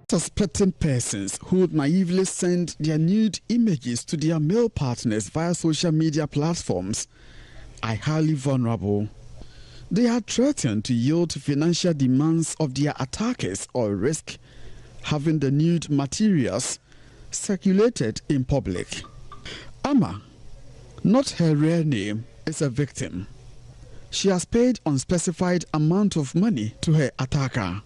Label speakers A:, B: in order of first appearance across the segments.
A: Suspecting persons who naively send their nude images to their male partners via social media platforms are highly vulnerable. They are threatened to yield to financial demands of their attackers or risk having the nude materials circulated in public. Amma, not her real name, is a victim. She has paid unspecified amount of money to her attacker.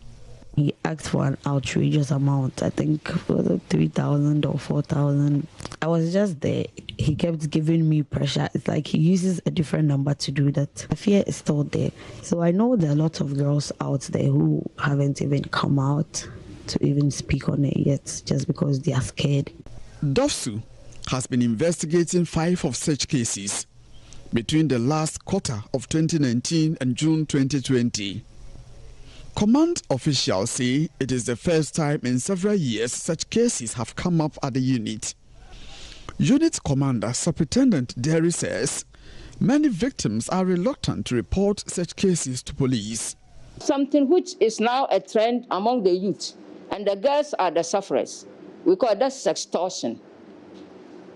B: He asked for an outrageous amount, I think for 3,000 or 4,000. I was just there. He kept giving me pressure. It's like he uses a different number to do that. The fear is still there. So I know there are lots of girls out there who haven't even come out to even speak on it yet, just because they are scared.
A: DOFSU has been investigating 5 of such cases between the last quarter of 2019 and June 2020. Command officials say it is the first time in several years such cases have come up at the unit. Unit Commander Superintendent Derry says many victims are reluctant to report such cases to police.
C: Something which is now a trend among the youth, and the girls are the sufferers. We call that sextortion.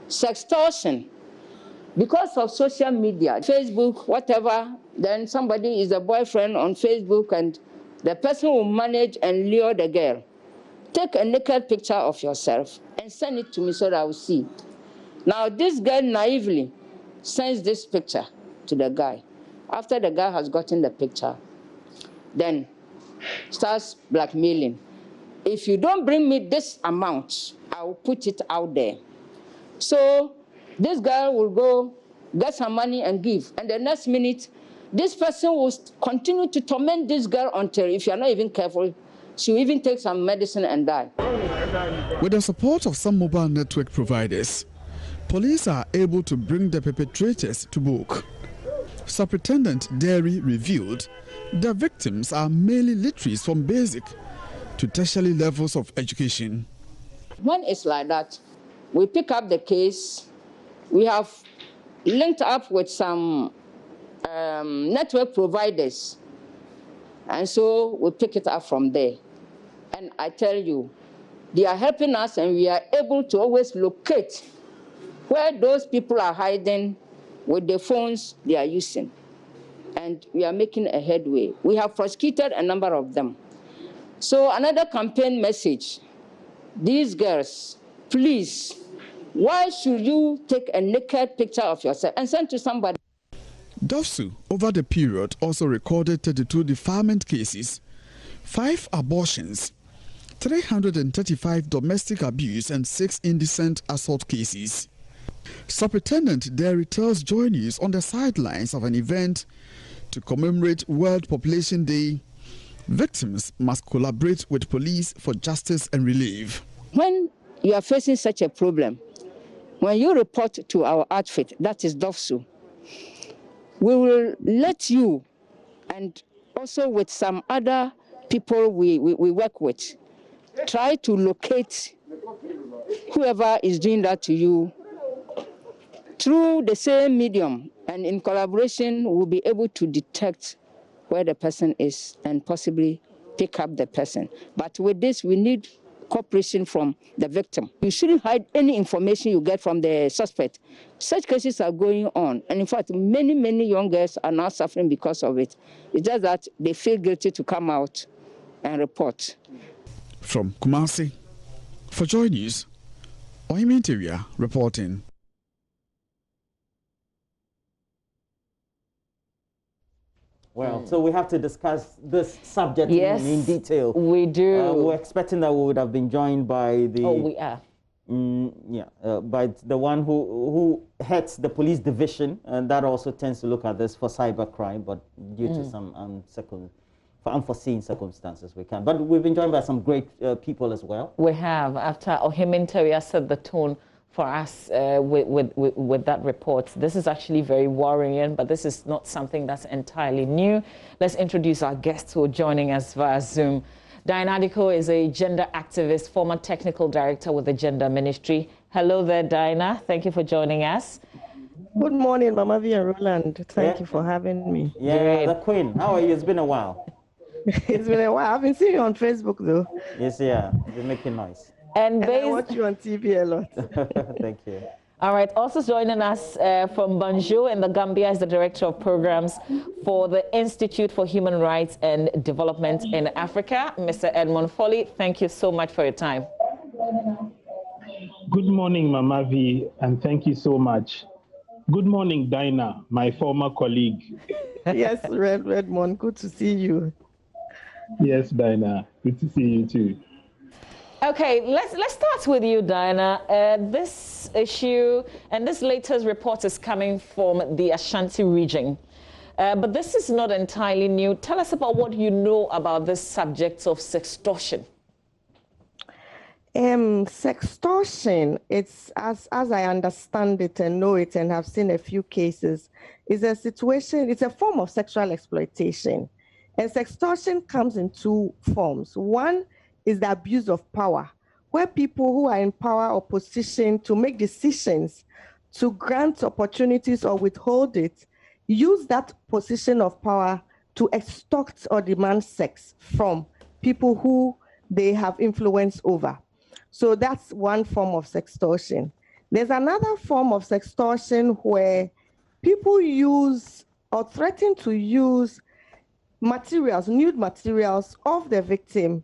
C: Sextortion. Because of social media, Facebook, whatever, then somebody is a boyfriend on Facebook and the person will manage and lure the girl. Take a naked picture of yourself and send it to me so that I will see. Now, this girl naively sends this picture to the guy. After the guy has gotten the picture, then starts blackmailing. If you don't bring me this amount, I will put it out there. So this girl will go get some money and give. And the next minute, this person will continue to torment this girl until, if you're not even careful, she'll even take some medicine and die.
A: With the support of some mobile network providers, police are able to bring the perpetrators to book. Superintendent Derry revealed the victims are mainly literate from basic to tertiary levels of education.
C: When it's like that, we pick up the case. We have linked up with some network providers, and so we pick it up from there. And I tell you, they are helping us, and we are able to always locate where those people are hiding with the phones they are using. And we are making a headway. We have prosecuted a number of them. So another campaign message, these girls, please, why should you take a naked picture of yourself and send to somebody?
A: DOFSU, over the period, also recorded 32 defilement cases, 5 abortions, 335 domestic abuse, and 6 indecent assault cases. Superintendent Derry tells JoyNews on the sidelines of an event to commemorate World Population Day, victims must collaborate with police for justice and relief.
C: When you are facing such a problem, when you report to our outfit, that is DOFSU, we will let you, and also with some other people we work with, try to locate whoever is doing that to you through the same medium, and in collaboration we'll be able to detect where the person is and possibly pick up the person. But with this, we need cooperation from the victim. You shouldn't hide any information you get from the suspect. Such cases are going on, and in fact, many young girls are now suffering because of it. It's just that they feel guilty to come out and report.
A: From Kumasi, for JoyNews, Oiminteria reporting.
D: Well, so we have to discuss this subject in detail.
E: We do.
D: We're expecting that we would have been joined by the...
E: Oh, we are.
D: By the one who heads the police division, and that also tends to look at this for cybercrime, but due to some unforeseen circumstances, we can. But we've been joined by some great people as well.
E: We have. After Ohiminteria set the tone for us with that report. This is actually very worrying, but this is not something that's entirely new. Let's introduce our guests who are joining us via Zoom. Diana Adiko is a gender activist, former technical director with the Gender Ministry. Hello there, Diana. Thank you for joining us.
F: Good morning, Mama V and Roland. Thank you for having me.
D: Yeah, the Queen. How are you? It's been a while.
F: It's been a while. I've been seeing you on Facebook, though.
D: Yes, yeah, you're making noise.
E: And
F: I watch you on TV a lot.
D: Thank you.
E: All right, also joining us from Banjul in the Gambia is the Director of Programs for the Institute for Human Rights and Development in Africa, Mr. Edmond Foley. Thank you so much for your time.
G: Good morning, Mama V, and thank you so much. Good morning, Dinah, my former colleague.
F: Yes, Redmond, good to see you.
G: Yes, Dinah, good to see you too.
E: Okay, let's start with you, Diana. This issue and this latest report is coming from the Ashanti region. But this is not entirely new. Tell us about what you know about this subject of sextortion.
F: Sextortion, it's as I understand it and know it and have seen a few cases, is a situation, it's a form of sexual exploitation. And sextortion comes in two forms. One is the abuse of power, where people who are in power or position to make decisions, to grant opportunities or withhold it, use that position of power to extort or demand sex from people who they have influence over. So that's one form of sextortion. There's another form of sextortion where people use or threaten to use materials, nude materials of the victim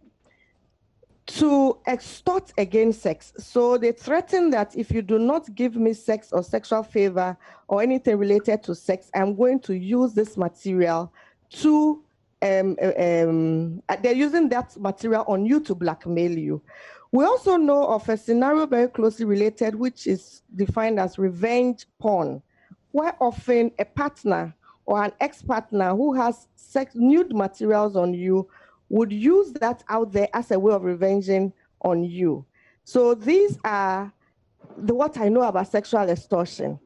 F: to extort against sex. So they threaten that if you do not give me sex or sexual favor or anything related to sex, I'm going to use this material to, they're using that material on you to blackmail you. We also know of a scenario very closely related, which is defined as revenge porn, where often a partner or an ex-partner who has nude materials on you would use that out there as a way of revenging on you. So these are what I know about sexual extortion.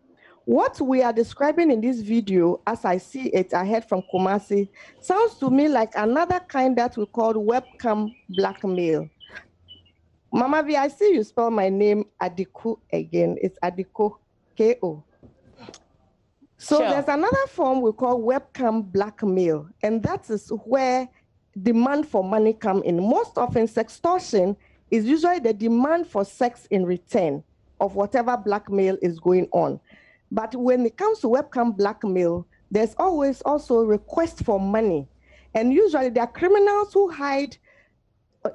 F: What we are describing in this video, as I see it, I heard from Kumasi, sounds to me like another kind that we call webcam blackmail. Mama V, I see you spell my name Adiku again. It's Adiku, K-O. So
E: Sure.
F: There's another form we call webcam blackmail, and that is where demand for money come in. Most often, sextortion is usually the demand for sex in return of whatever blackmail is going on. But when it comes to webcam blackmail, there's always also a request for money. And usually there are criminals who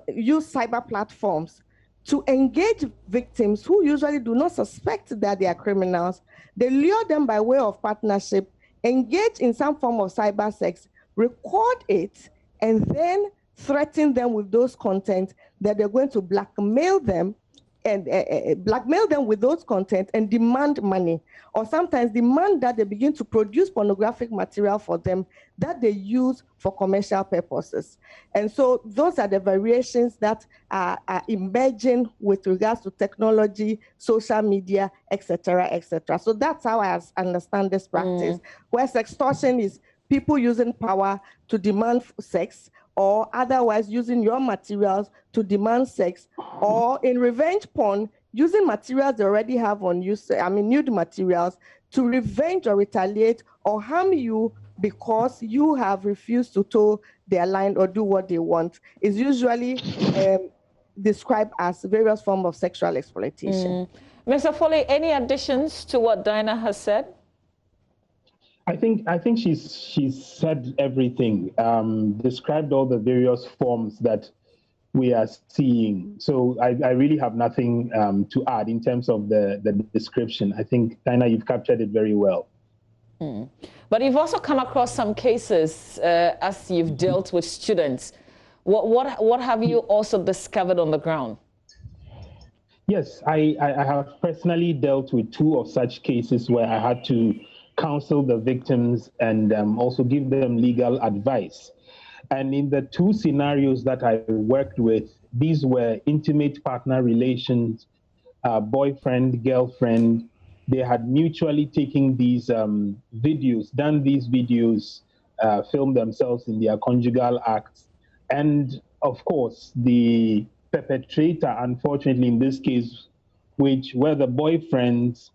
F: use cyber platforms to engage victims who usually do not suspect that they are criminals. They lure them by way of partnership, engage in some form of cyber sex, record it, and then threaten them with those content that they're going to blackmail them and blackmail them with those content and demand money, or sometimes demand that they begin to produce pornographic material for them that they use for commercial purposes. And so those are the variations that are emerging with regards to technology, social media, etc., etc. So that's how I understand this practice, where sextortion is people using power to demand sex, or otherwise using your materials to demand sex, or in revenge porn, using materials they already have on you, nude materials, to revenge or retaliate or harm you because you have refused to toe their line or do what they want, is usually described as various forms of sexual exploitation.
E: Mr. Foley, any additions to what Dinah has said?
G: I think she's said everything, described all the various forms that we are seeing. So I really have nothing to add in terms of the description. I think, Dinah, you've captured it very well.
E: But you've also come across some cases as you've dealt with students. What have you also discovered on the ground?
G: Yes, I have personally dealt with 2 of such cases where I had to counsel the victims and also give them legal advice. And in the 2 scenarios that I worked with, these were intimate partner relations, boyfriend, girlfriend. They had mutually taken these videos, done these videos, filmed themselves in their conjugal acts. And of course, the perpetrator, unfortunately in this case, which were the boyfriends,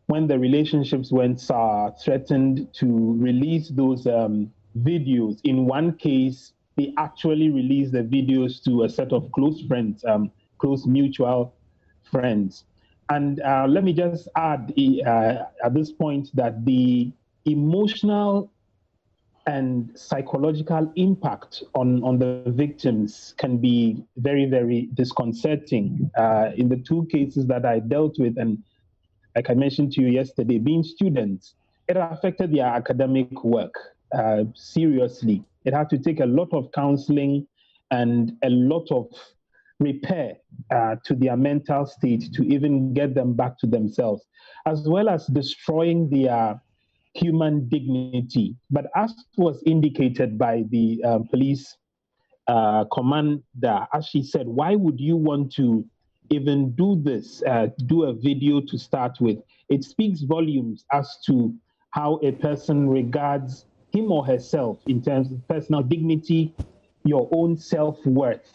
G: when the relationships went sour, threatened to release those videos. In one case, they actually released the videos to a set of close friends, close mutual friends. And let me just add at this point that the emotional and psychological impact on the victims can be very, very disconcerting. In the two cases that I dealt with, and like I mentioned to you yesterday, being students, it affected their academic work seriously. It had to take a lot of counseling and a lot of repair to their mental state to even get them back to themselves, as well as destroying their human dignity. But as was indicated by the police commander, as she said, why would you want to even do this, do a video to start with? It speaks volumes as to how a person regards him or herself in terms of personal dignity, your own self-worth,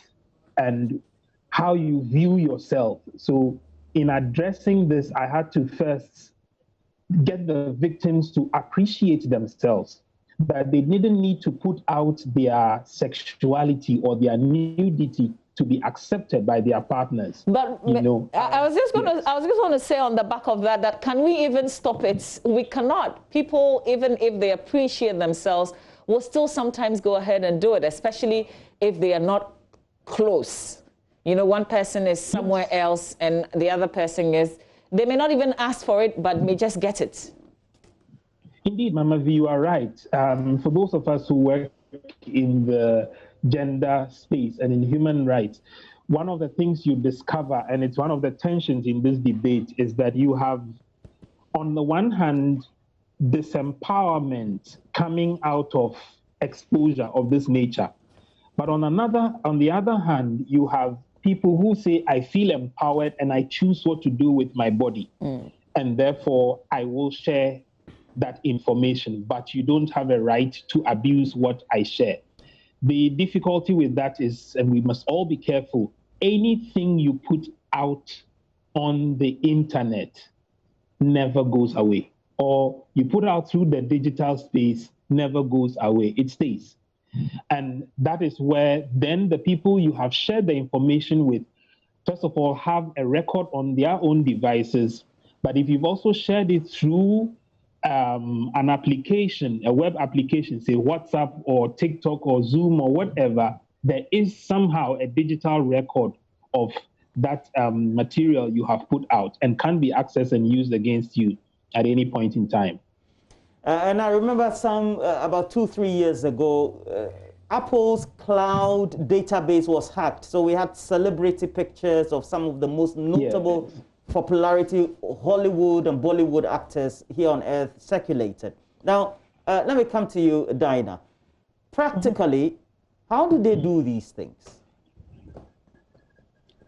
G: and how you view yourself. So in addressing this, I had to first get the victims to appreciate themselves, that they didn't need to put out their sexuality or their nudity to be accepted by their partners.
E: But I was just going to say on the back of that, that can we even stop it? We cannot. People, even if they appreciate themselves, will still sometimes go ahead and do it, especially if they are not close. You know, one person is somewhere else and the other person is, they may not even ask for it, but may just get it.
G: Indeed, Mama V, you are right. For those of us who work in the gender space and in human rights, one of the things you discover, and it's one of the tensions in this debate, is that you have, on the one hand, disempowerment coming out of exposure of this nature. But on the other hand, you have people who say, I feel empowered and I choose what to do with my body. And therefore, I will share that information, but you don't have a right to abuse what I share. The difficulty with that is, and we must all be careful, anything you put out on the internet never goes away. Or you put out through the digital space never goes away, it stays. And that is where then the people you have shared the information with, first of all, have a record on their own devices. But if you've also shared it through an application, a web application, say WhatsApp or TikTok or Zoom or whatever, there is somehow a digital record of that material you have put out and can be accessed and used against you at any point in time.
D: And I remember about 2-3 years ago, Apple's cloud database was hacked. So we had celebrity pictures of some of the most notable popularity Hollywood and Bollywood actors here on earth circulated. Now, let me come to you, Dinah. Practically, how do they do these things?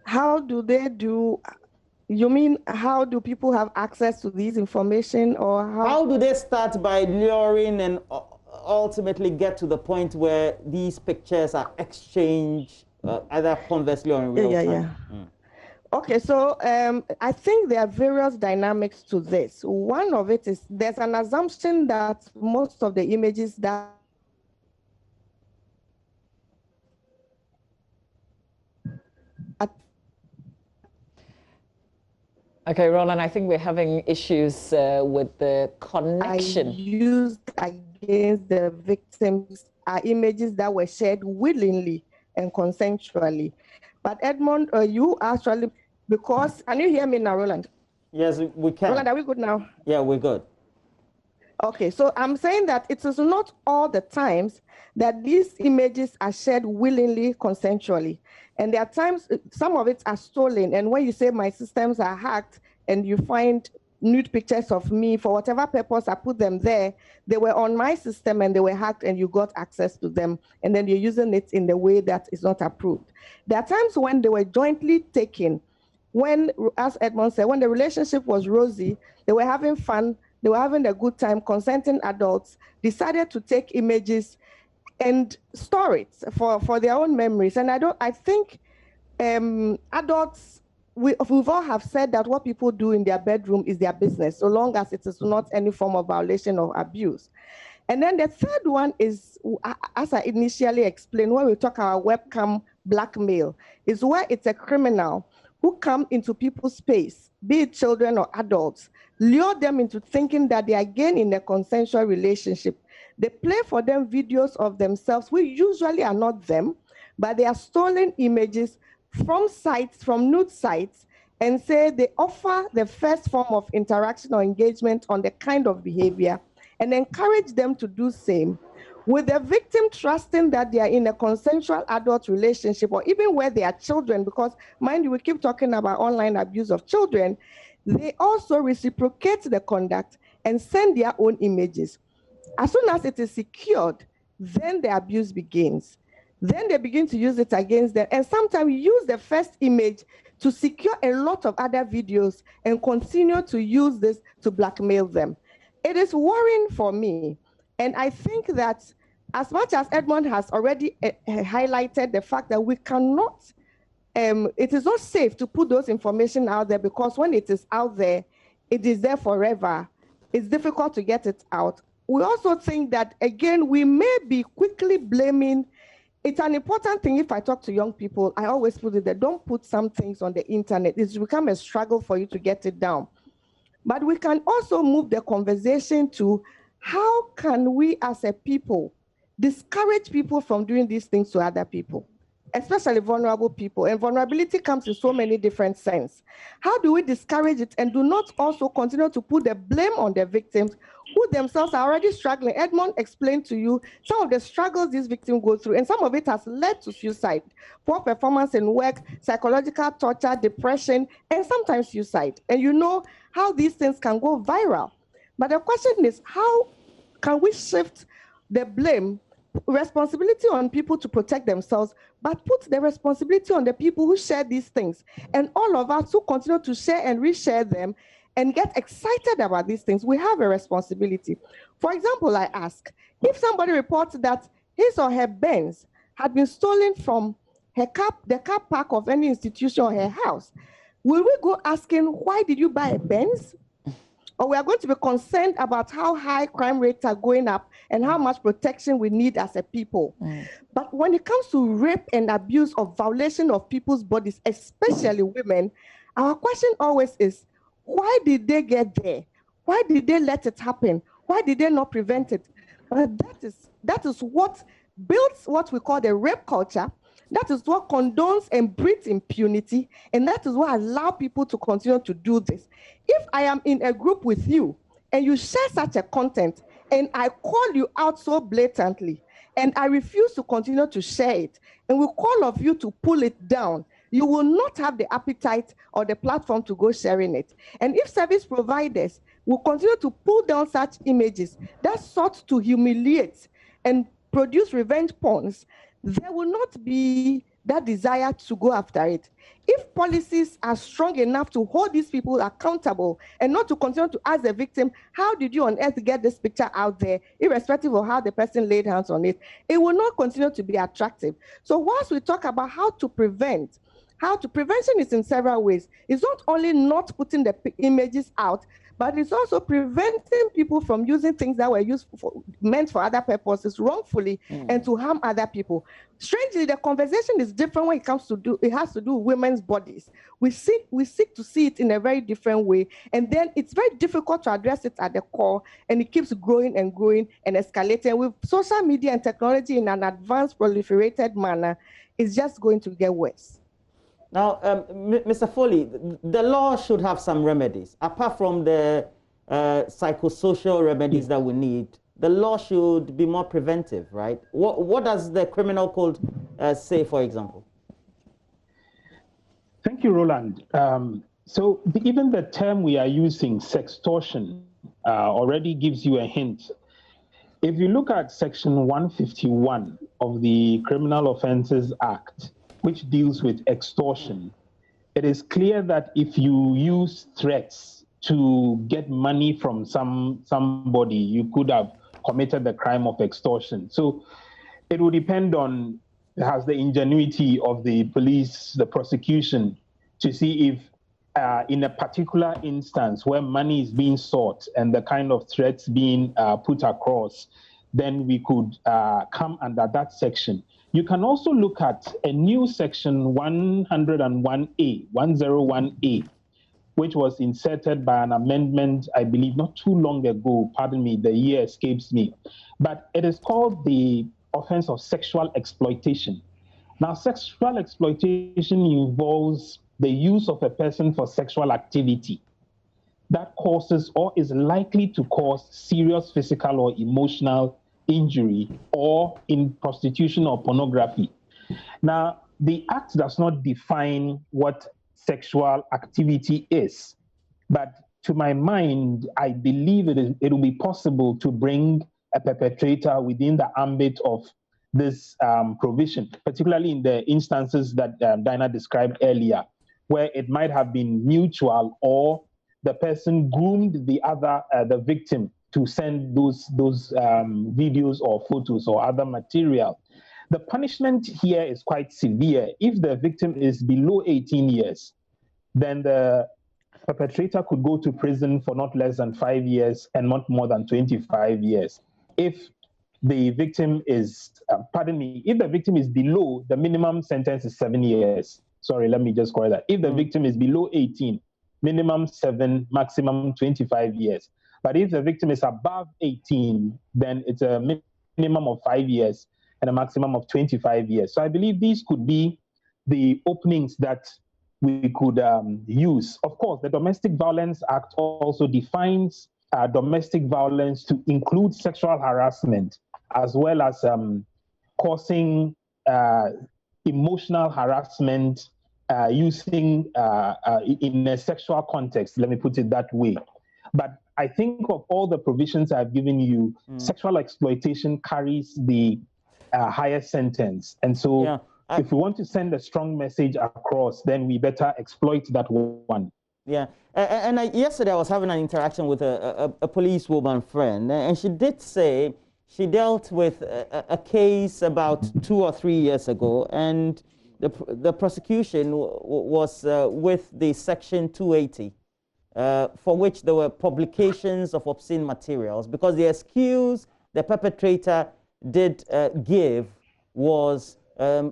F: How do they do? You mean how do people have access to this information, or
D: how do they start by luring and ultimately get to the point where these pictures are exchanged either conversely or in real time?
F: Okay, so I think there are various dynamics to this. One of it is there's an assumption that most of the images that
E: Okay, Roland, I think we're having issues with the connection.
F: Used against the victims are images that were shared willingly and consensually. But Edmond, you actually, because, can you hear me now, Roland?
D: Yes, we can.
F: Roland, are we good now?
D: Yeah, we're good.
F: Okay, so I'm saying that it is not all the times that these images are shared willingly, consensually. And there are times, some of it are stolen. And when you say my systems are hacked and you find nude pictures of me, for whatever purpose I put them there, they were on my system and they were hacked and you got access to them. And then you're using it in the way that is not approved. There are times when they were jointly taken, when, as Edmond said, when the relationship was rosy, they were having fun, they were having a good time, consenting adults decided to take images and store it for their own memories. And I think adults, we've all have said that what people do in their bedroom is their business, so long as it is not any form of violation or abuse. And then the third one is, as I initially explained, when we talk about webcam blackmail, is where it's a criminal who come into people's space, be it children or adults, lure them into thinking that they are again in a consensual relationship. They play for them videos of themselves, which usually are not them, but they are stolen images from sites, from nude sites, and say they offer the first form of interaction or engagement on the kind of behavior and encourage them to do same, with the victim trusting that they are in a consensual adult relationship, or even where they are children, because mind you, we keep talking about online abuse of children. They also reciprocate the conduct and send their own images. As soon as it is secured, then the abuse begins. Then they begin to use it against them, and sometimes use the first image to secure a lot of other videos and continue to use this to blackmail them. It is worrying for me. And I think that as much as Edmond has already highlighted the fact that we cannot, it is not safe to put those information out there, because when it is out there, it is there forever. It's difficult to get it out. We also think that, again, we may be quickly blaming. It's an important thing. If I talk to young people, I always put it there, don't put some things on the internet. It's become a struggle for you to get it down. But we can also move the conversation to how can we as a people discourage people from doing these things to other people, especially vulnerable people. And vulnerability comes in so many different senses. How do we discourage it and do not also continue to put the blame on the victims who themselves are already struggling? Edmond explained to you some of the struggles these victims go through, and some of it has led to suicide, poor performance in work, psychological torture, depression, and sometimes suicide. And you know how these things can go viral. But the question is, how can we shift the blame, responsibility on people to protect themselves, but put the responsibility on the people who share these things, and all of us who continue to share and reshare them and get excited about these things? We have a responsibility. For example, I ask, if somebody reports that his or her Benz had been stolen from the car park of any institution or her house, will we go asking, why did you buy a Benz? Or we are going to be concerned about how high crime rates are going up and how much protection we need as a people. But when it comes to rape and abuse or violation of people's bodies, especially women, our question always is, why did they get there? Why did they let it happen? Why did they not prevent it? That is what builds what we call the rape culture. That is what condones and breeds impunity, and that is what allows people to continue to do this. If I am in a group with you and you share such a content and I call you out so blatantly and I refuse to continue to share it, and we call of you to pull it down, you will not have the appetite or the platform to go sharing it. And if service providers will continue to pull down such images that sought to humiliate and produce revenge porns, there will not be that desire to go after it. If policies are strong enough to hold these people accountable and not to continue to ask the victim, how did you on earth get this picture out there, irrespective of how the person laid hands on it, it will not continue to be attractive. So once we talk about how to prevent, prevention is in several ways. It's not only not putting the images out, but it's also preventing people from using things that were meant for other purposes wrongfully and to harm other people. Strangely, the conversation is different when it comes to it has to do with women's bodies. We seek to see it in a very different way, and then it's very difficult to address it at the core, and it keeps growing and growing and escalating. With social media and technology in an advanced, proliferated manner, it's just going to get worse.
D: Now, Mr. Foley, the law should have some remedies. Apart from the psychosocial remedies that we need, the law should be more preventive, right? What does the criminal code say, for example?
G: Thank you, Roland. So even the term we are using, sextortion, already gives you a hint. If you look at Section 151 of the Criminal Offences Act, which deals with extortion, it is clear that if you use threats to get money from somebody, you could have committed the crime of extortion. So it will depend on the ingenuity of the police, the prosecution, to see if in a particular instance where money is being sought and the kind of threats being put across, then we could come under that section. You can also look at a new section 101A, 101A, which was inserted by an amendment, I believe, not too long ago. Pardon me, the year escapes me. But it is called the offense of sexual exploitation. Now, sexual exploitation involves the use of a person for sexual activity that causes or is likely to cause serious physical or emotional injury, or in prostitution or pornography. Now, the Act does not define what sexual activity is, but to my mind, I believe it will be possible to bring a perpetrator within the ambit of this provision, particularly in the instances that Dinah described earlier, where it might have been mutual, or the person groomed the victim to send those videos or photos or other material. The punishment here is quite severe. If the victim is below 18 years, then the perpetrator could go to prison for not less than 5 years and not more than 25 years. If the victim is, if the victim is below, the minimum sentence is 7 years. Sorry, let me just correct that. If the victim is below 18, minimum 7, maximum 25 years. But if the victim is above 18, then it's a minimum of 5 years and a maximum of 25 years. So I believe these could be the openings that we could use. Of course, the Domestic Violence Act also defines domestic violence to include sexual harassment, as well as causing emotional harassment using in a sexual context, let me put it that way. But I think of all the provisions I've given you, sexual exploitation carries the highest sentence. And so if we want to send a strong message across, then we better exploit that one.
D: Yeah, and yesterday I was having an interaction with a policewoman friend, and she did say she dealt with a case about 2 or 3 years ago, and the prosecution was with the Section 280, for which there were publications of obscene materials, because the excuse the perpetrator did give was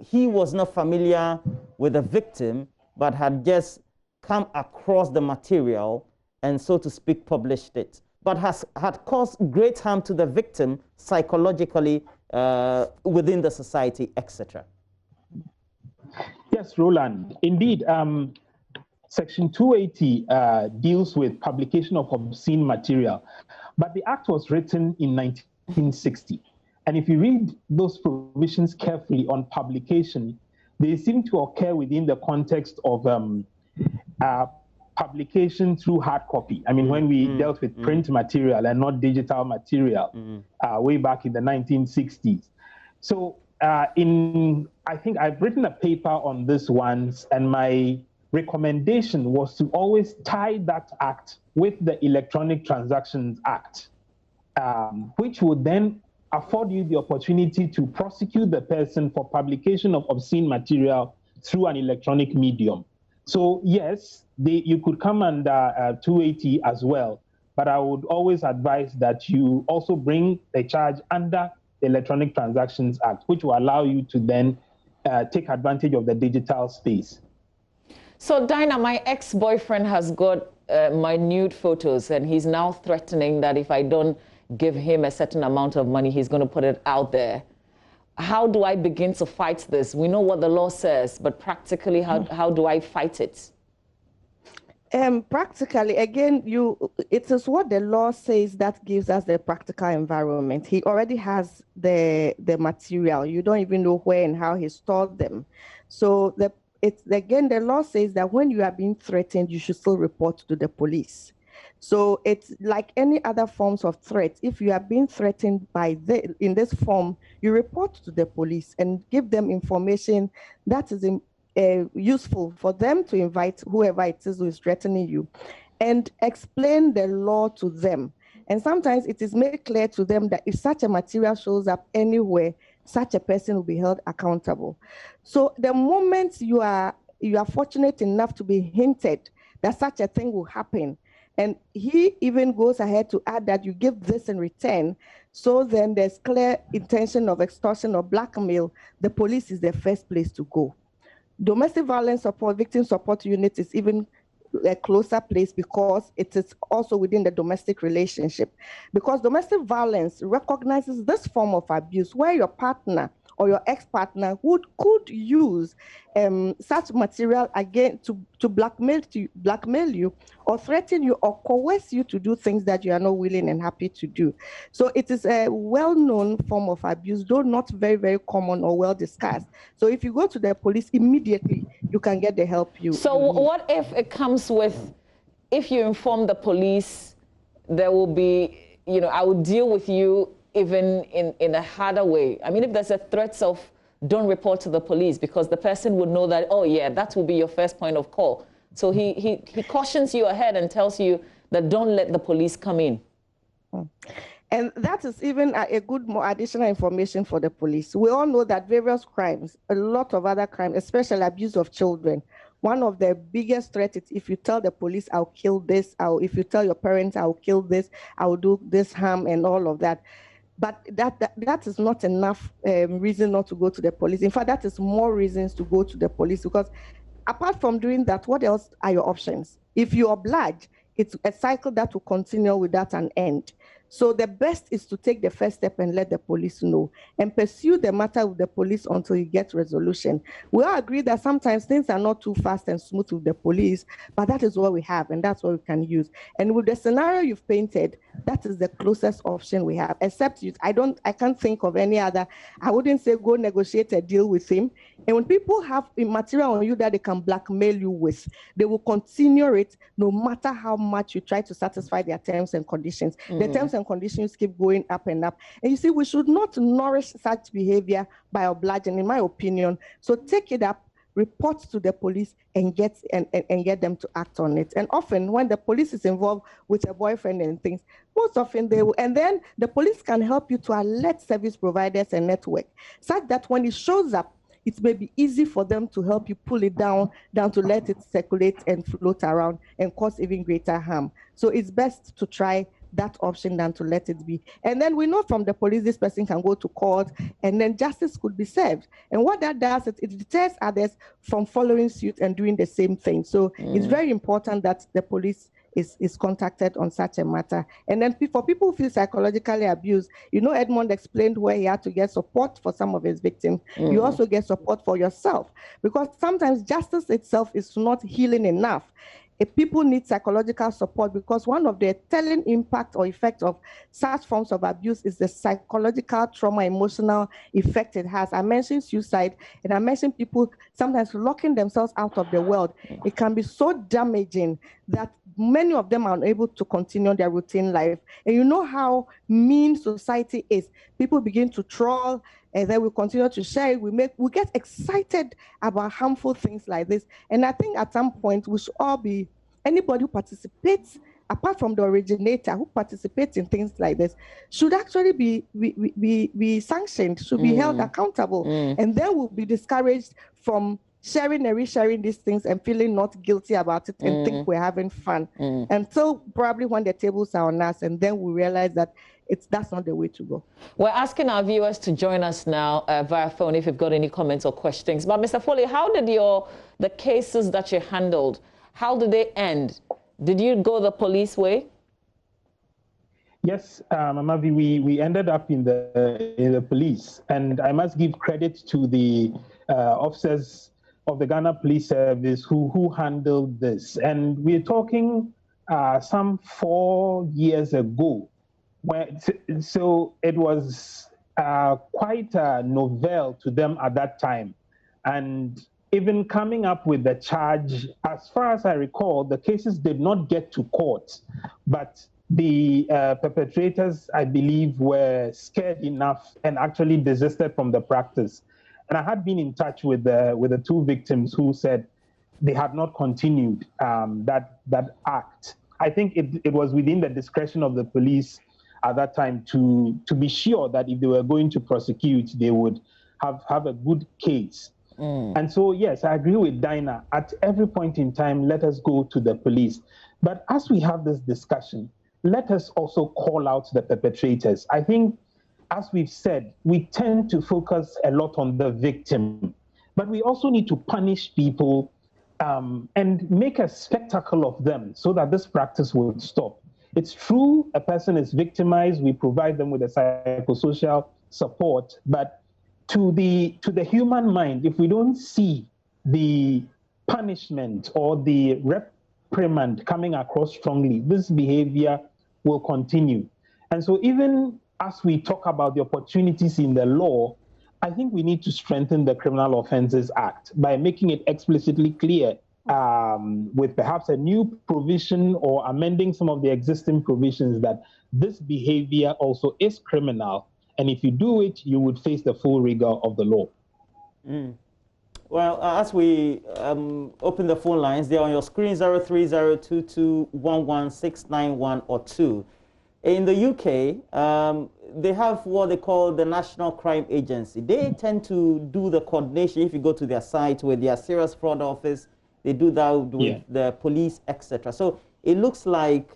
D: he was not familiar with the victim, but had just come across the material and, so to speak, published it, but had caused great harm to the victim psychologically within the society, etc.
G: Yes, Roland. Indeed, Section 280 deals with publication of obscene material, but the Act was written in 1960. And if you read those provisions carefully on publication, they seem to occur within the context of publication through hard copy. I mean, when we dealt with print material and not digital material way back in the 1960s. So I think I've written a paper on this once, and my recommendation was to always tie that act with the Electronic Transactions Act, which would then afford you the opportunity to prosecute the person for publication of obscene material through an electronic medium. So yes, you could come under 280 as well, but I would always advise that you also bring a charge under the Electronic Transactions Act, which will allow you to then take advantage of the digital space.
E: So Dinah, my ex-boyfriend has got my nude photos, and he's now threatening that if I don't give him a certain amount of money, he's going to put it out there. How do I begin to fight this? We know what the law says, but practically, how do I fight it?
F: Practically, again, it is what the law says that gives us the practical environment. He already has the material. You don't even know where and how he stored them. So again, the law says that when you are being threatened, you should still report to the police. So it's like any other forms of threat. If you are being threatened in this form, you report to the police and give them information that is useful for them to invite whoever it is who is threatening you, and explain the law to them. And sometimes it is made clear to them that if such a material shows up anywhere, such a person will be held accountable. So the moment you are fortunate enough to be hinted that such a thing will happen, and he even goes ahead to add that you give this in return, So then there's clear intention of extortion or blackmail. The police is the first place to go. Domestic violence support, victim support unit is even a closer place because it is also within the domestic relationship. Because domestic violence recognizes this form of abuse where your partner or your ex-partner could use such material again to blackmail you or threaten you or coerce you to do things that you are not willing and happy to do. So it is a well-known form of abuse, though not very, very common or well discussed. So if you go to the police immediately, you can get the help you
E: So
F: you need.
E: what if it comes with, if you inform the police, there will be, I will deal with you even in a harder way? I mean, if there's a threat of don't report to the police, because the person would know that, oh yeah, that will be your first point of call. So he cautions you ahead and tells you that don't let the police come in.
F: And that is even a good more additional information for the police. We all know that various crimes, a lot of other crimes, especially abuse of children, one of the biggest threats is if you tell the police, I'll kill this, if you tell your parents, I'll kill this, I'll do this harm and all of that. But that is not enough reason not to go to the police. In fact, that is more reasons to go to the police, because apart from doing that, what else are your options? If you oblige, it's a cycle that will continue without an end. So the best is to take the first step and let the police know and pursue the matter with the police until you get resolution. We all agree that sometimes things are not too fast and smooth with the police, but that is what we have and that's what we can use. And with the scenario you've painted, that is the closest option we have, except I can't think of any other. I wouldn't say go negotiate a deal with him. And when people have material on you that they can blackmail you with, they will continue it no matter how much you try to satisfy their terms and conditions. The terms and conditions keep going up and up. And you see, we should not nourish such behavior by obliging, in my opinion. So take it up, report to the police and get them to act on it. And often when the police is involved with a boyfriend and things, most often they will, and then the police can help you to alert service providers and network, such that when it shows up, it may be easy for them to help you pull it down to let it circulate and float around and cause even greater harm. So it's best to try that option than to let it be. And then we know from the police, this person can go to court and then justice could be served. And what that does, it deters others from following suit and doing the same thing. So it's very important that the police is contacted on such a matter. And then for people who feel psychologically abused, Edmond explained where he had to get support for some of his victims. You also get support for yourself, because sometimes justice itself is not healing enough. People need psychological support, because one of the telling impact or effect of such forms of abuse is the psychological trauma, emotional effect it has. I mentioned suicide, and I mentioned people sometimes locking themselves out of the world. It can be so damaging that many of them are unable to continue their routine life. And you know how mean society is. People begin to troll, and then we continue to share it. We get excited about harmful things like this. And I think at some point we should all be, anybody who participates, apart from the originator who participates in things like this, should actually be sanctioned, should be held accountable. And then we'll be discouraged from sharing and resharing these things and feeling not guilty about it and think we're having fun. Until probably when the tables are on us, and then we realize that that's not the way to go.
E: We're asking our viewers to join us now via phone if you've got any comments or questions. But Mr. Foley, how did the cases that you handled, how did they end? Did you go the police way?
G: Yes, Amavi, we ended up in the police, and I must give credit to the officers of the Ghana Police Service who handled this. And we're talking some 4 years ago. So it was quite novel to them at that time. And even coming up with the charge, as far as I recall, the cases did not get to court, but the perpetrators, I believe, were scared enough and actually desisted from the practice. And I had been in touch with the two victims who said they had not continued that act. I think it was within the discretion of the police at that time to be sure that if they were going to prosecute, they would have a good case. And so, yes, I agree with Dinah. At every point in time, let us go to the police. But as we have this discussion, let us also call out the perpetrators. I think, as we've said, we tend to focus a lot on the victim, but we also need to punish people and make a spectacle of them so that this practice will stop. It's true a person is victimized, we provide them with a psychosocial support, but to the human mind, if we don't see the punishment or the reprimand coming across strongly, this behavior will continue. And so even as we talk about the opportunities in the law, I think we need to strengthen the Criminal Offences Act by making it explicitly clear with perhaps a new provision or amending some of the existing provisions that this behavior also is criminal. And if you do it, you would face the full rigor of the law.
D: Well, as we open the phone lines, they're on your screen, 0302211691 or 2. In the UK, they have what they call the National Crime Agency. They tend to do the coordination. If you go to their site with their serious fraud office, they do that with the police, etc. So it looks like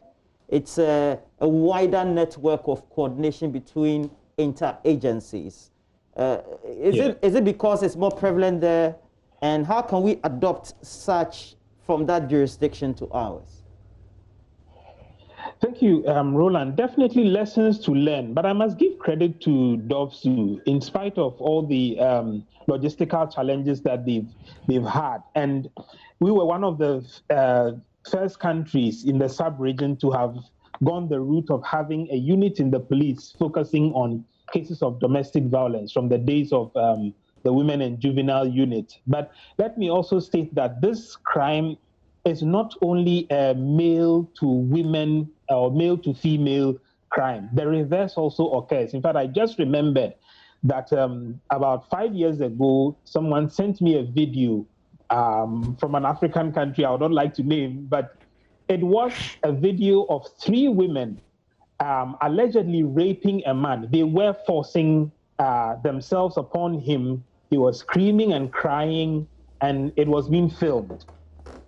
D: it's a wider network of coordination between inter-agencies. Is it because it's more prevalent there? And how can we adopt such from that jurisdiction to ours?
G: Thank you, Roland. Definitely lessons to learn, but I must give credit to DOVSU in spite of all the logistical challenges that they've had. And we were one of the first countries in the sub-region to have gone the route of having a unit in the police focusing on cases of domestic violence from the days of the Women and Juvenile Unit. But let me also state that this crime is not only a male to women or male to female crime. The reverse also occurs. In fact, I just remembered that about 5 years ago, someone sent me a video from an African country I would not like to name, but it was a video of 3 women allegedly raping a man. They were forcing themselves upon him. He was screaming and crying, and it was being filmed.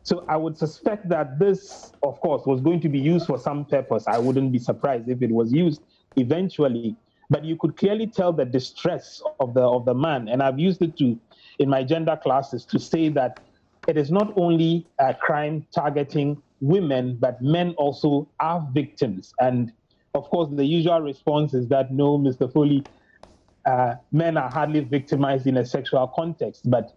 G: So I would suspect that this, of course, was going to be used for some purpose. I wouldn't be surprised if it was used eventually. But you could clearly tell the distress of the man. And I've used it in my gender classes to say that it is not only a crime targeting women, but men also are victims. And of course, the usual response is that, no, Mr. Foley, men are hardly victimized in a sexual context. But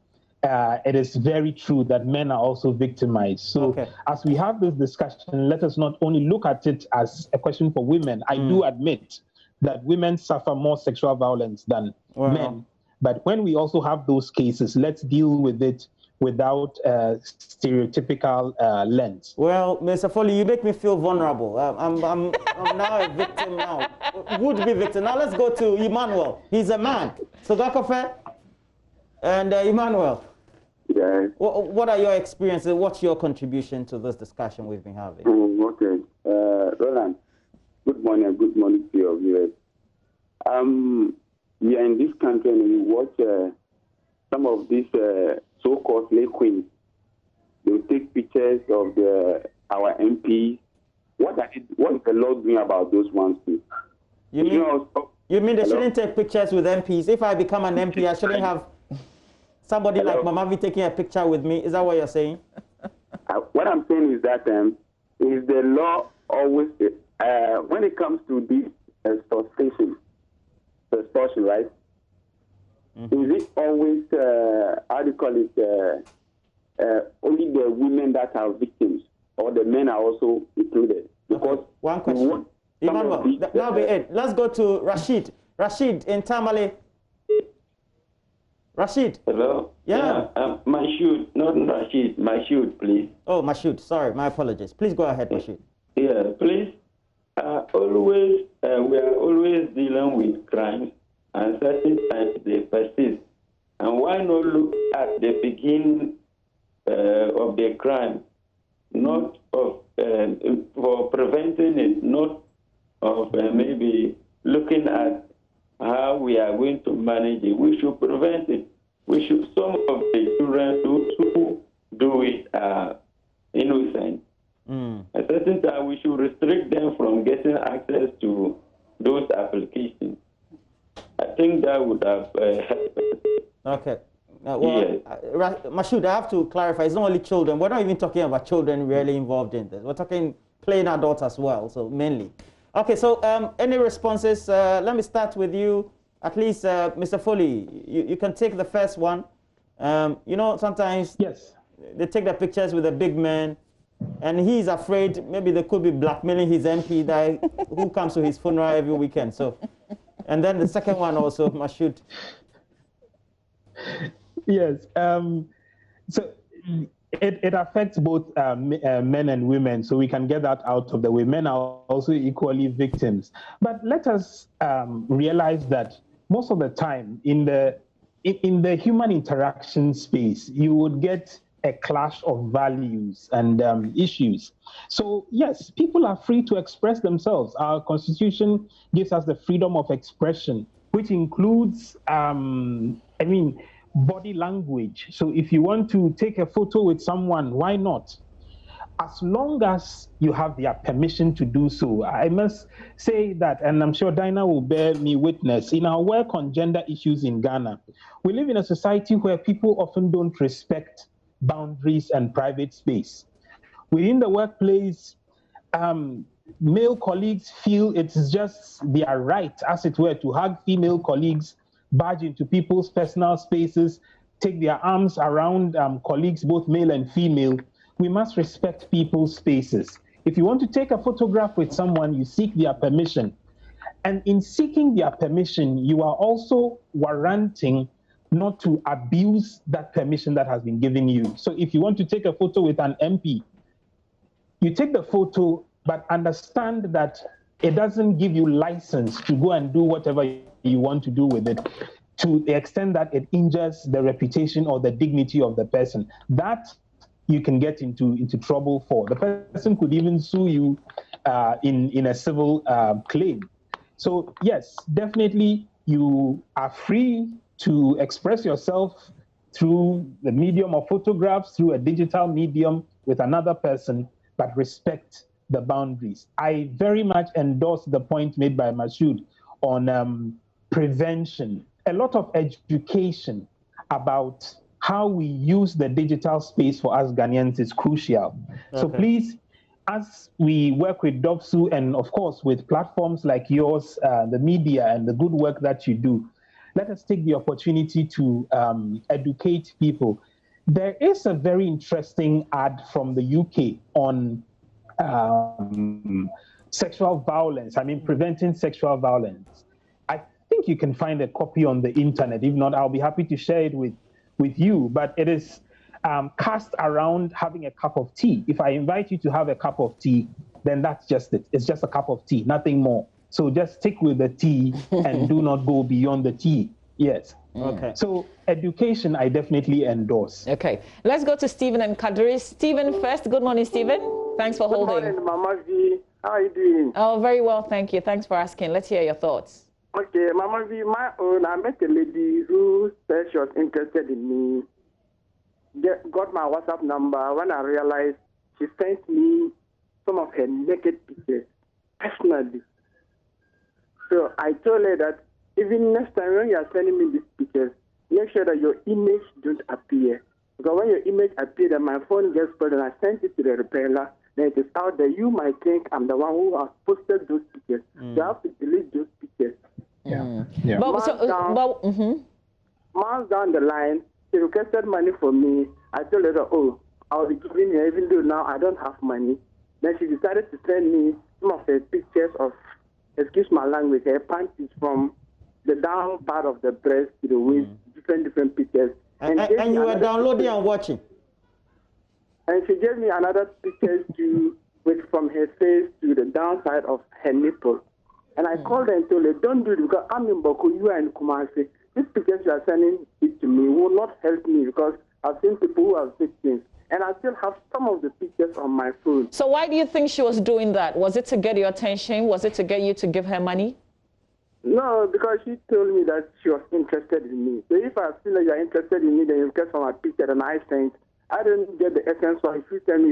G: it is very true that men are also victimized. So as we have this discussion, let us not only look at it as a question for women. I do admit that women suffer more sexual violence than men. But when we also have those cases, let's deal with it without a stereotypical lens.
D: Well, Mr. Foley, you make me feel vulnerable. I'm now a victim now. Would be victim. Now let's go to Emmanuel. He's a man. So Gakofe and Emmanuel.
H: Yeah.
D: What are your experiences? What's your contribution to this discussion we've been having?
H: Okay. Roland, good morning to your viewers. We are in this country and we watch some of these so-called slave queens. They will take pictures of our MPs. What is the law doing about those ones too?
D: You mean they shouldn't take pictures with MPs? If I become an MP, I shouldn't have somebody like Mamavi taking a picture with me? Is that what you're saying?
H: What I'm saying is that is the law always, when it comes to this extortion, right? Is it always, how do you call it, only the women that are victims, or the men are also included? Because
D: one question. Emmanuel, that'll be it. Let's go to Rashid. Rashid in Tamale. Rashid.
I: Hello?
D: Yeah.
I: Mashoud, not Rashid. Mashoud, please.
D: Oh, Mashoud. Sorry, my apologies. Please go ahead, Mashoud.
I: Yeah, please. We are always dealing with crimes, and certain times they persist. And why not look at the beginning of the crime, not of for preventing it, not of maybe looking at how we are going to manage it. We should prevent it. We should, some of the children who do it are innocent. At certain time, we should restrict them from getting would have helped.
D: Okay. Mashoud, I have to clarify, it's not only children. We're not even talking about children really involved in this. We're talking plain adults as well, so mainly. Okay, so any responses? Let me start with you, at least, Mr. Foley. You can take the first one. You know, sometimes they take the pictures with the big man, and he's afraid maybe they could be blackmailing his MP that who comes to his funeral every weekend. So, and then the second one also, Mashoud.
G: Yes. So it affects both men and women, so we can get that out of the way. Men are also equally victims. But let us realize that most of the time in the human interaction space, you would get a clash of values and issues. So yes, people are free to express themselves. Our Constitution gives us the freedom of expression, which includes, body language. So if you want to take a photo with someone, why not? As long as you have their permission to do so. I must say that, and I'm sure Dinah will bear me witness, in our work on gender issues in Ghana, we live in a society where people often don't respect boundaries and private space. Within the workplace, male colleagues feel it's just their right, as it were, to hug female colleagues, barge into people's personal spaces, take their arms around colleagues, both male and female. We must respect people's spaces. If you want to take a photograph with someone, you seek their permission. And in seeking their permission, you are also warranting not to abuse that permission that has been given you. So if you want to take a photo with an MP, you take the photo, but understand that it doesn't give you license to go and do whatever you want to do with it, to the extent that it injures the reputation or the dignity of the person. That you can get into trouble for. The person could even sue you in a civil claim. So yes, definitely you are free to express yourself through the medium of photographs, through a digital medium with another person, but respect the boundaries. I very much endorse the point made by Mashoud on prevention. A lot of education about how we use the digital space for us Ghanaians is crucial. Okay. So please, as we work with DOPSU and of course with platforms like yours, the media and the good work that you do, let us take the opportunity to educate people. There is a very interesting ad from the UK on sexual violence, preventing sexual violence. I think you can find a copy on the internet. If not, I'll be happy to share it with you. But it is cast around having a cup of tea. If I invite you to have a cup of tea, then that's just it. It's just a cup of tea, nothing more. So just stick with the tea and do not go beyond the tea. Yes. Okay. So education, I definitely endorse.
E: Okay. Let's go to Stephen and Kadri. Stephen first. Good morning, Stephen. Thanks for holding.
J: Good morning, Mama V. How are you doing?
E: Oh, very well, thank you. Thanks for asking. Let's hear your thoughts.
J: Okay, Mama V, I met a lady who said she was interested in me. Got my WhatsApp number. When I realized, she sent me some of her naked pictures personally. So I told her that even next time when you are sending me these pictures, make sure that your image don't appear. Because when your image appears, then my phone gets spoiled and I sent it to the repeller, then it is out there. You might think I'm the one who has posted those pictures. So you have to delete those pictures.
G: Yeah.
J: Months down the line, she requested money from me. I told her, oh, I'll be giving her, even though now I don't have money. Then she decided to send me some of her pictures of, excuse my language, her panties from the down part of the breast to the waist, different pictures.
D: And you were downloading and watching?
J: And she gave me another picture from her face to the downside of her nipple. And I called her and told her, don't do it because I'm in Boku, you are in Kumasi. These pictures you are sending it to me will not help me because I've seen people who have victims. And I still have some of the pictures on my phone.
E: So why do you think she was doing that? Was it to get your attention? Was it to get you to give her money?
J: No, because she told me that she was interested in me. So if I feel that you are interested in me, then you get from my picture and I sent. I don't get the essence of if you send me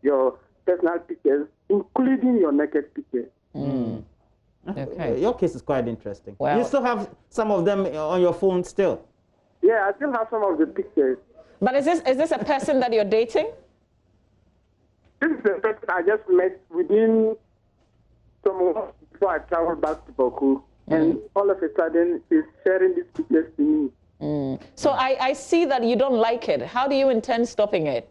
J: your personal pictures, including your naked pictures.
E: Okay.
D: Your case is quite interesting.
E: Well,
D: you still have some of them on your phone still?
J: Yeah, I still have some of the pictures.
E: But is this a person that you're dating?
J: This is the person I just met within some months before I traveled back to Boku. And all of a sudden, she's sharing these pictures to me.
E: So I see that you don't like it. How do you intend stopping it?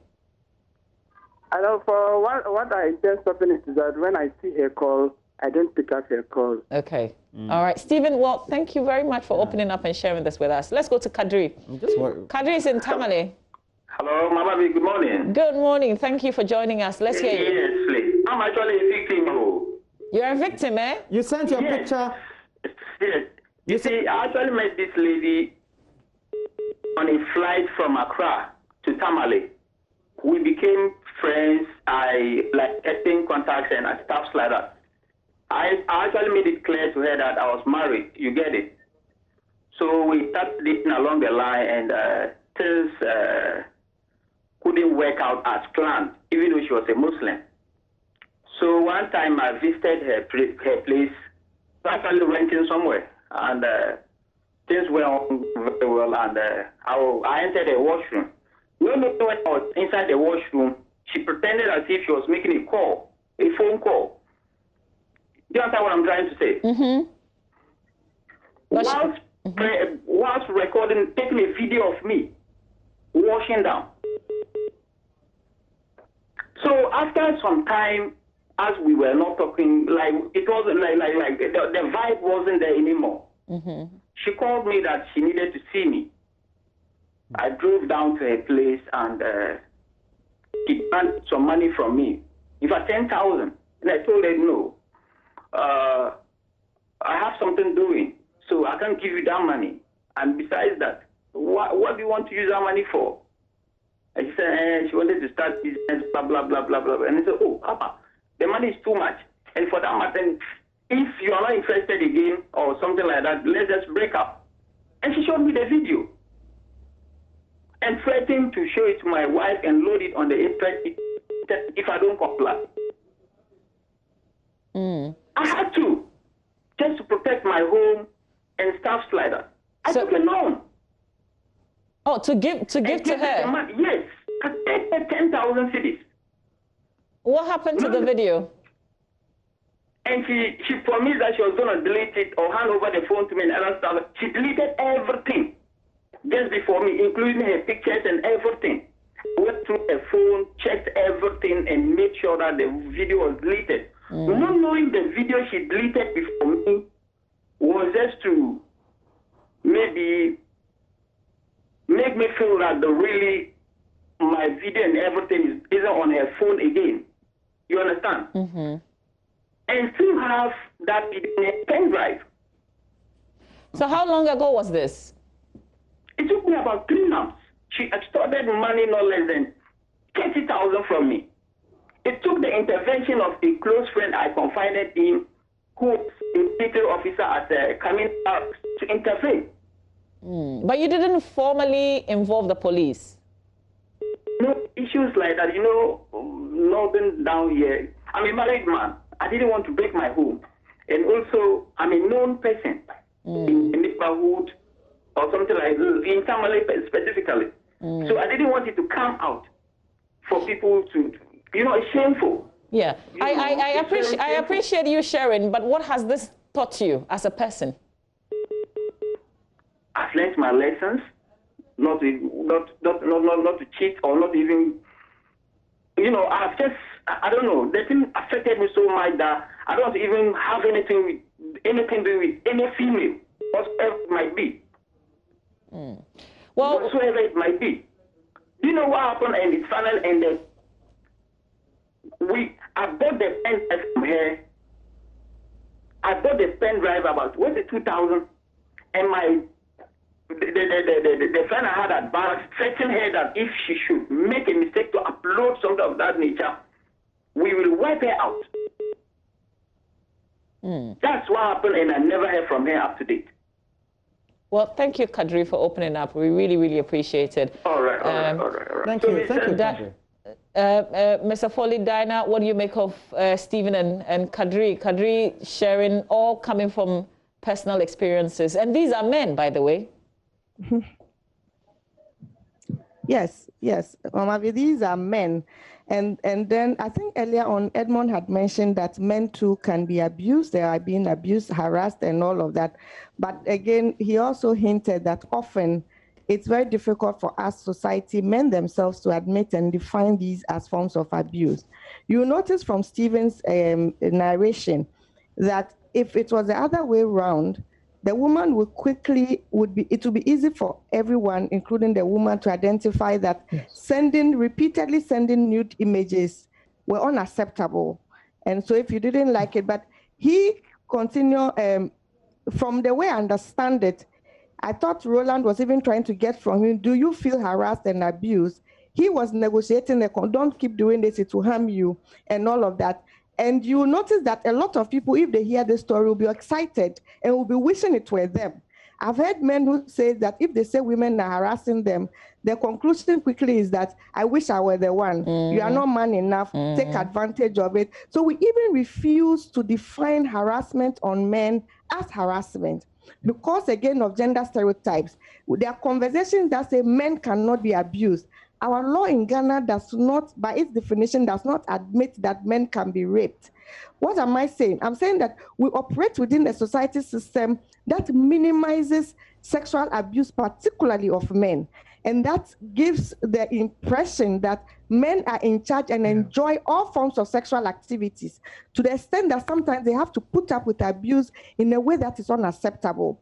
J: I know for what I intend stopping it is that when I see her call, I don't pick up her call.
E: Okay. All right. Stephen, well, thank you very much for opening up and sharing this with us. Let's go to Kadri. Kadri is in Tamale.
K: Hello, Mama B, good morning.
E: Good morning. Thank you for joining us. Let's hear you.
K: Yes, please. I'm actually a victim.
E: You're a victim, eh?
D: You sent your picture.
K: Yes. You see, I actually met this lady on a flight from Accra to Tamale. We became friends. I like getting contacts and stuff like that. I actually made it clear to her that I was married. You get it? So we started dating along the line, and things couldn't work out as planned, even though she was a Muslim. So one time I visited her place, actually renting somewhere, and things went on very well, and I entered the washroom. When I was inside the washroom, she pretended as if she was making a call, a phone call. Do you understand what I'm trying to say? Whilst recording, taking a video of me washing down. So after some time, as we were not talking, like it wasn't like the vibe wasn't there anymore. She called me that she needed to see me. I drove down to her place, and she demanded some money from me. In fact, 10,000. And I told her no. I have something doing, so I can't give you that money. And besides that, what do you want to use that money for? And she said she wanted to start business, blah, blah, blah, blah, blah. And I said, oh, Papa, the money is too much. And for that matter, if you are not interested again or something like that, let's just break up. And she showed me the video and threatened to show it to my wife and load it on the internet if I don't comply. I had to, just to protect my home and stuff like that. I took a loan.
E: Oh, to give to her?
K: Yes, I paid 10,000 cedis.
E: What happened to the video?
K: And she promised that she was going to delete it or hand over the phone to me and other stuff. She deleted everything just before me, including her pictures and everything. I went through her phone, checked everything, and made sure that the video was deleted. Not knowing the video she deleted before me was just to maybe make me feel that my video and everything isn't on her phone again. You understand? And still have that in a pen drive.
E: So how long ago was this?
K: It took me about 3 months. She extorted money no less than 30,000 from me. It took the intervention of a close friend I confided in, who was a military officer at coming out to intervene.
E: But you didn't formally involve the police?
K: No issues like that, nothing down here. I'm a married man. I didn't want to break my home. And also, I'm a known person in the neighborhood or something like that, in Tamale specifically. So I didn't want it to come out for people to, it's shameful.
E: Yeah, I appreciate you sharing, but what has this taught you as a person?
K: I've learned my lessons, not to cheat or not even, I don't know, the thing affected me so much that I don't even have anything to do with any female, whatsoever it might be.
E: Well,
K: whatsoever it might be. Do you know what happened? And it's final ended. I bought the pen drive from her. I bought the pen drive about 2,000, and the friend I had at Barracks threatened her that if she should make a mistake to upload something of that nature, we will wipe her out. That's what happened, and I never heard from her up to date.
E: Well, thank you, Kadri, for opening up. We really, really appreciate it.
K: All right.
D: Thank you, Kadri.
E: Mr. Foley, Diana, what do you make of Stephen and Kadri? Kadri sharing, all coming from personal experiences. And these are men, by the way.
F: Yes, these are men. And then I think earlier on, Edmond had mentioned that men too can be abused. They are being abused, harassed, and all of that. But again, he also hinted that often it's very difficult for us, society, men themselves, to admit and define these as forms of abuse. You notice from Stephen's narration that if it was the other way around, the woman would it would be easy for everyone, including the woman, to identify that repeatedly sending nude images were unacceptable. And so if you didn't like it, but he continued, from the way I understand it, I thought Roland was even trying to get from him, do you feel harassed and abused? He was negotiating, don't keep doing this, it will harm you, and all of that. And you notice that a lot of people, if they hear this story, will be excited and will be wishing it were them. I've heard men who say that if they say women are harassing them, the conclusion quickly is that I wish I were the one. You are not man enough, take advantage of it. So we even refuse to define harassment on men as harassment because, again, of gender stereotypes. There are conversations that say men cannot be abused. Our law in Ghana does not, by its definition, does not admit that men can be raped. What am I saying? I'm saying that we operate within a society system that minimizes sexual abuse, particularly of men. And that gives the impression that men are in charge and enjoy all forms of sexual activities, to the extent that sometimes they have to put up with abuse in a way that is unacceptable.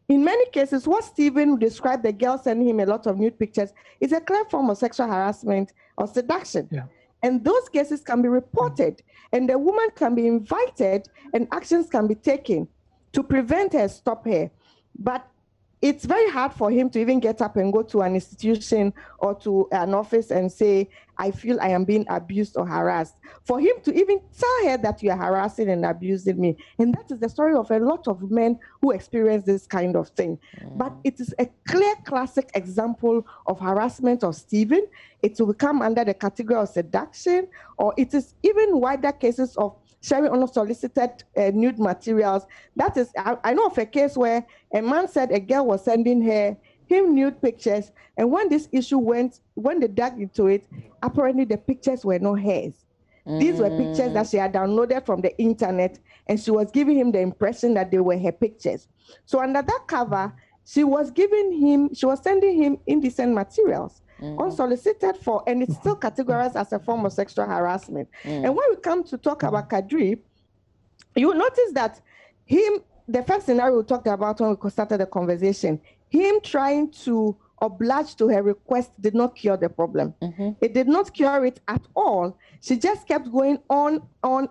F: In many cases, what Stephen described, the girl sending him a lot of nude pictures, is a clear form of sexual harassment or seduction. Yeah. And those cases can be reported, and the woman can be invited, and actions can be taken to prevent her, stop her. But it's very hard for him to even get up and go to an institution or to an office and say, I feel I am being abused or harassed. For him to even tell her that you are harassing and abusing me. And that is the story of a lot of men who experience this kind of thing. But it is a clear classic example of harassment of Stephen. It will come under the category of seduction, or it is even wider cases of sharing unsolicited nude materials. That is, I know of a case where a man said a girl was sending him nude pictures, and when this issue when they dug into it, apparently the pictures were not hers. These were pictures that she had downloaded from the internet, and she was giving him the impression that they were her pictures. So under that cover, she was sending him indecent materials, unsolicited for, and it's still categorized as a form of sexual harassment. And when we come to talk about Kadri, you notice that the first scenario we talked about when we started the conversation, him trying to oblige to her request did not cure the problem. It did not cure it at all. She just kept going on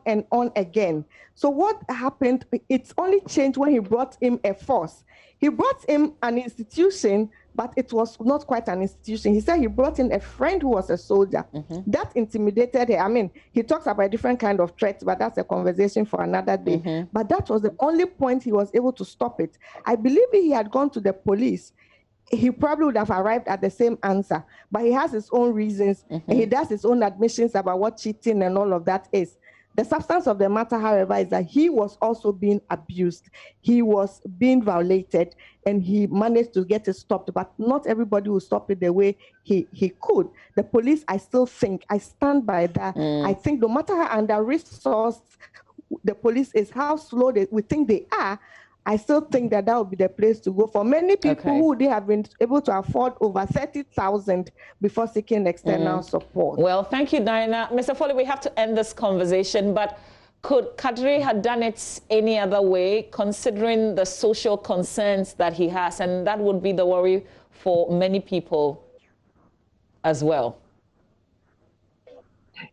F: and on again. So what happened, it's only changed when he brought him a force. He brought him an institution, but it was not quite an institution. He said he brought in a friend who was a soldier. That intimidated her. I mean, he talks about a different kind of threats, but that's a conversation for another day. But that was the only point he was able to stop it. I believe if he had gone to the police, he probably would have arrived at the same answer. But he has his own reasons, and he does his own admissions about what cheating and all of that is. The substance of the matter, however, is that he was also being abused. He was being violated, and he managed to get it stopped. But not everybody will stop it the way he could. The police, I still think, I stand by that. I think no matter how under-resourced the police is, how slow we think they are, I still think that would be the place to go for many people who would have been able to afford over 30,000 before seeking external support.
E: Well, thank you, Diana. Mr. Foley, we have to end this conversation, but could Kadri have done it any other way, considering the social concerns that he has? And that would be the worry for many people as well.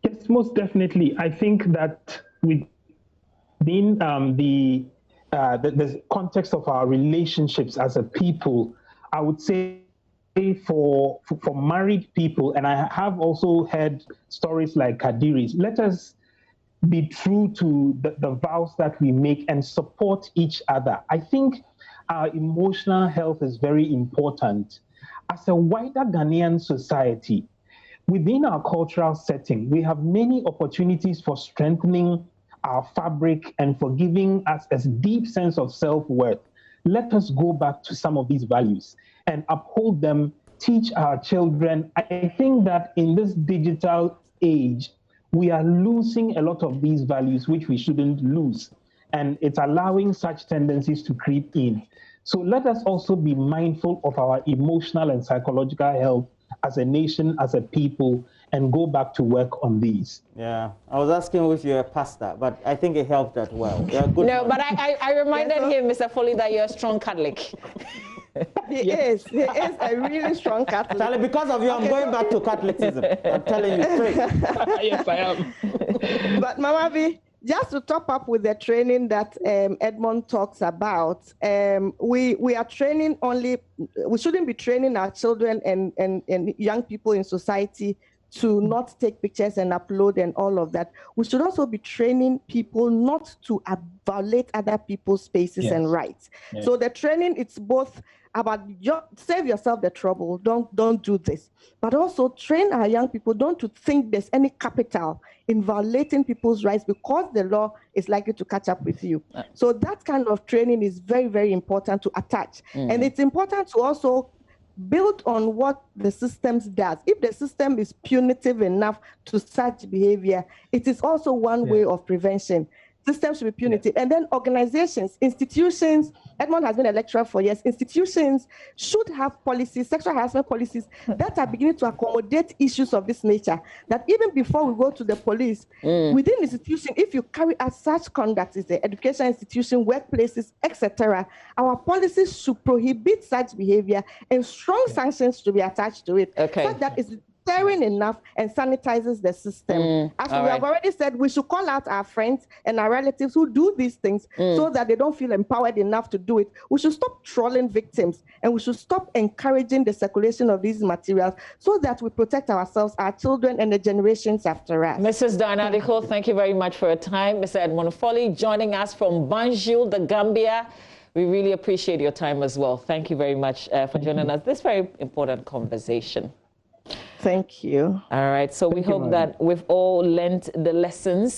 G: Yes, most definitely. I think that within the context of our relationships as a people, I would say for married people, and I have also heard stories like Kadiri's, let us be true to the vows that we make and support each other. I think our emotional health is very important. As a wider Ghanaian society, within our cultural setting, we have many opportunities for strengthening our fabric and for giving us a deep sense of self-worth. Let us go back to some of these values and uphold them, teach our children. I think that in this digital age, we are losing a lot of these values, which we shouldn't lose. And it's allowing such tendencies to creep in. So let us also be mindful of our emotional and psychological health as a nation, as a people, and go back to work on these.
D: Yeah, I was asking if you're a pastor, but I think it helped that well. Yeah, good.
E: No, but I reminded him, Mr. Foley, that you're a strong Catholic.
F: He is a really strong Catholic.
D: Charlie, because of you, I'm going back to Catholicism. I'm telling you straight.
G: Yes, I am.
F: But Mama B, just to top up with the training that Edmond talks about, we are training only, we shouldn't be training our children and young people in society to not take pictures and upload and all of that. We should also be training people not to violate other people's spaces and rights. Yes. So the training, it's both about save yourself the trouble, don't do this. But also train our young people not to think there's any capital in violating people's rights because the law is likely to catch up with you. So that kind of training is very, very important to attach. And it's important to also build on what the system does. If the system is punitive enough to such behavior, it is also one way of prevention. Systems should be punitive. And then organizations, institutions, Edmond has been a lecturer for years, institutions should have policies, sexual harassment policies that are beginning to accommodate issues of this nature. That even before we go to the police, within the institution, if you carry out such conduct, is the education institution, workplaces, etc., our policies should prohibit such behavior and strong sanctions to be attached to it. Such that is deterring enough and sanitizes the system. As we have already said, we should call out our friends and our relatives who do these things so that they don't feel empowered enough to do it. We should stop trolling victims and we should stop encouraging the circulation of these materials so that we protect ourselves, our children, and the generations after us.
E: Mrs. Diana Adiko, thank you very much for your time. Mr. Edmond Foley joining us from Banjul, the Gambia. We really appreciate your time as well. Thank you very much for joining us. This very important conversation.
F: Thank you.
E: All right. So we hope that we've all learned the lessons